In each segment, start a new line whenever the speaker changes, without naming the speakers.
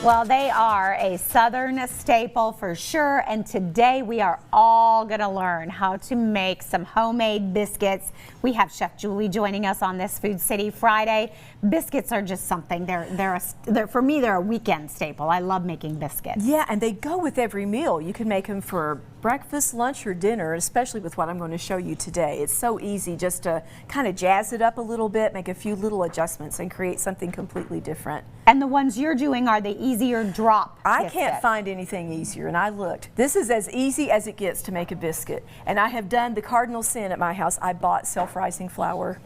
Well, they are a Southern staple for sure, and today we are all going to learn how to make some homemade biscuits. We have Chef Julie joining us on this Food City Friday. Biscuits are just something. They're for me, they're a weekend staple. I love making biscuits.
Yeah, and they go with every meal. You can make them for breakfast, lunch, or dinner, especially with what I'm going to show you today. It's so easy just to kind of jazz it up a little bit, make a few little adjustments, and create something completely different.
And the ones you're doing are the easier drop
I can't find anything easier, and I looked. This is as easy as it gets to make a biscuit. And I have done the cardinal sin at my house. I bought self-rising flour.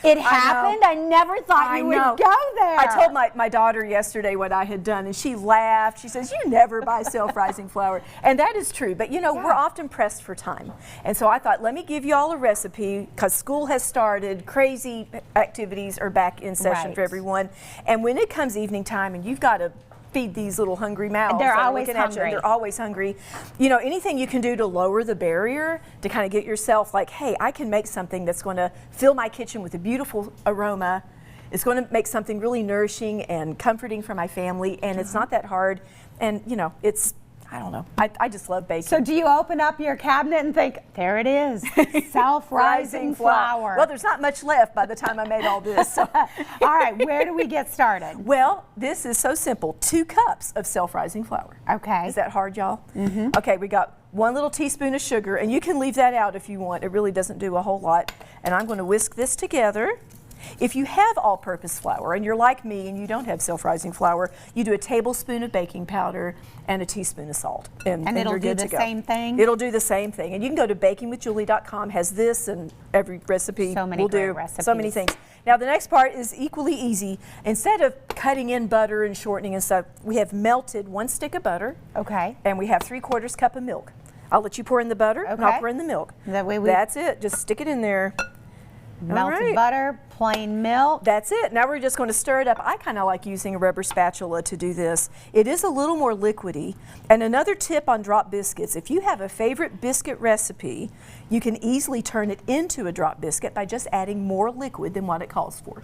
It happened? I never thought you would go there.
I told my daughter yesterday what I had done, and she laughed. She says, "You never buy self-rising flour." And that is true, but you know, we're often pressed for time. And so I thought, let me give you all a recipe, because school has started, crazy activities are back in session for everyone. And when it comes evening time and you've got to feed these little hungry mouths.
They're always hungry.
They're always hungry. You know, anything you can do to lower the barrier to kind of get yourself like, hey, I can make something that's going to fill my kitchen with a beautiful aroma. It's going to make something really nourishing and comforting for my family, and it's not that hard. And you know, it's, I don't know, I just love baking.
So do you open up your cabinet and think, there it is, self-rising flour?
Well, there's not much left by the time I made all this. So.
All right, where do we get started?
Well, this is so simple. 2 cups of self-rising flour.
Okay.
Is that hard, y'all? Mm-hmm. Okay, we got 1 little teaspoon of sugar, and you can leave that out if you want. It really doesn't do a whole lot. And I'm going to whisk this together. If you have all-purpose flour and you're like me and you don't have self-rising flour, you do a tablespoon of baking powder and a teaspoon of salt. And
it'll do the same thing?
It'll do the same thing. And you can go to bakingwithjulie.com, has this and every recipe.
So many great recipes.
So many things. Now the next part is equally easy. Instead of cutting in butter and shortening and stuff, we have melted 1 stick of butter.
Okay.
And we have 3/4 cup of milk. I'll let you pour in the butter and I'll pour in the milk.
That way
That's it. Just stick it in there.
Melted butter, plain milk.
That's it. Now we're just going to stir it up. I kind of like using a rubber spatula to do this. It is a little more liquidy. And another tip on drop biscuits, if you have a favorite biscuit recipe, you can easily turn it into a drop biscuit by just adding more liquid than what it calls for.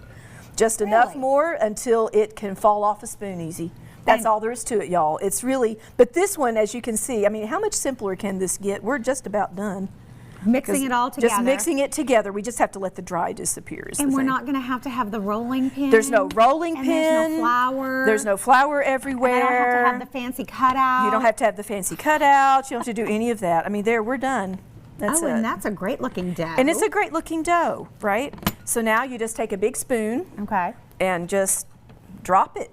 Just enough more until it can fall off a spoon easy. That's all there is to it, y'all. It's really, but this one, as you can see, I mean, how much simpler can this get? We're just about done.
Mixing it all together.
Just mixing it together. We just have to let the dry disappear.
And we're not going to have the rolling pin.
There's no rolling pin.
There's no flour.
There's no flour everywhere.
And I don't have to have the fancy cutout.
You don't have to have the fancy cutouts. You don't have to do any of that. I mean, we're done. That's it.
And that's a great looking dough.
And it's a great looking dough, right? So now you just take a big spoon.
Okay.
And just drop it.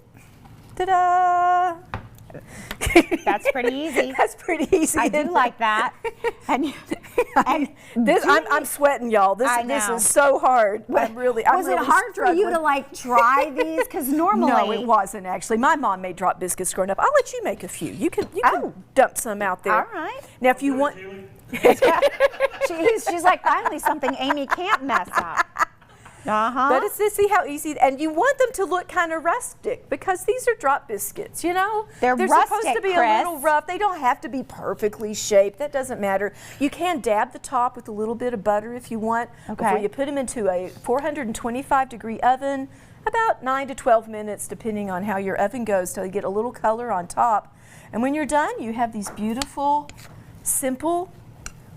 Ta-da!
That's pretty easy.
That's pretty easy.
I do like that. And
this, I'm sweating, y'all. This is so hard. Was
it hard for you to like try these? Because normally,
no, it wasn't actually. My mom made drop biscuits growing up. I'll let you make a few. You can dump some out there.
All right.
Now, if you want,
she's like, finally something Amy can't mess up.
But it's to see how easy, and you want them to look kind of rustic because these are drop biscuits, you know?
They're rustic,
supposed to be a little rough. They don't have to be perfectly shaped. That doesn't matter. You can dab the top with a little bit of butter if you want before you put them into a 425-degree oven, about 9 to 12 minutes depending on how your oven goes till you get a little color on top. And when you're done, you have these beautiful, simple,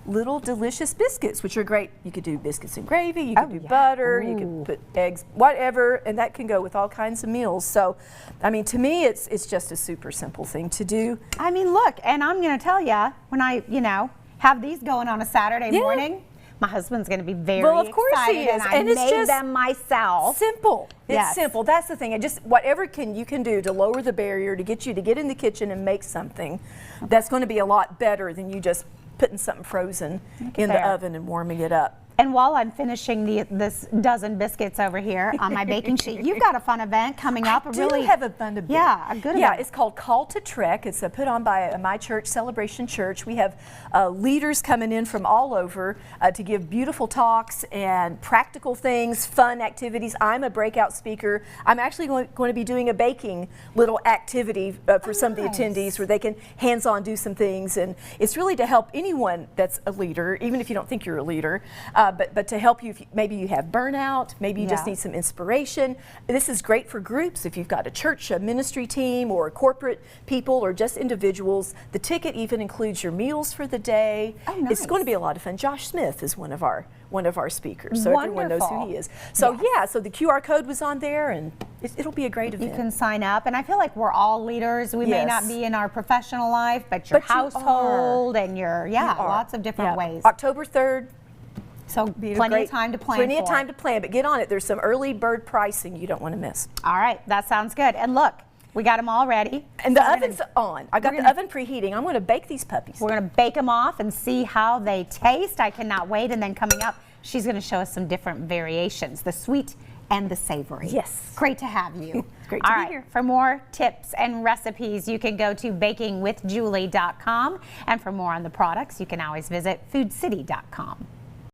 little delicious biscuits, which are great. You could do biscuits and gravy, you could do butter, you could put eggs, whatever, and that can go with all kinds of meals. So, I mean, to me, it's just a super simple thing to do.
I mean, look, and I'm going to tell you, when I, have these going on a Saturday morning, my husband's going to be very excited. Well, of course he is. And I made them myself.
Simple. It's simple. That's the thing. And just whatever you can do to lower the barrier to get you to get in the kitchen and make something, that's going to be a lot better than you just putting something frozen in the oven and warming it up.
And while I'm finishing this dozen biscuits over here on my baking sheet, you've got a fun event coming up.
I do have a fun event.
Yeah, a good event.
Yeah, it's called Call to Trek. It's put on by my church, Celebration Church. We have leaders coming in from all over to give beautiful talks and practical things, fun activities. I'm a breakout speaker. I'm actually going to be doing a baking little activity for some of the attendees where they can hands-on do some things. And it's really to help anyone that's a leader, even if you don't think you're a leader, but to help you, if maybe you have burnout, maybe you just
Yeah.
need some inspiration. This is great for groups. If you've got a church, a ministry team, or corporate people, or just individuals. The ticket even includes your meals for the day.
Oh, nice.
It's going to be a lot of fun. Josh Smith is one of our speakers, so everyone knows
Wonderful.
who he is. So
Yes.
yeah, so the QR code was on there, and it'll be a great event.
You can sign up, and I feel like we're all leaders. We may
Yes.
not be in our professional life, but your
But you
household and your
You are.
lots of different
Yeah.
ways.
October 3rd.
So plenty of time to plan.
Plenty of
for.
time to plan, but get on it. There's some early bird pricing you don't want to miss.
All right, that sounds good. And look, we got them all ready.
And the
So we're
oven's
gonna-
on. I got
we're
the
gonna-
oven preheating. I'm going to bake these puppies.
We're going to bake them off and see how they taste. I cannot wait. And then coming up, she's going to show us some different variations, the sweet and the savory.
Yes.
Great to have you.
Great to
All
be
right,
here.
For more tips and recipes, you can go to bakingwithjulie.com. And for more on the products, you can always visit foodcity.com.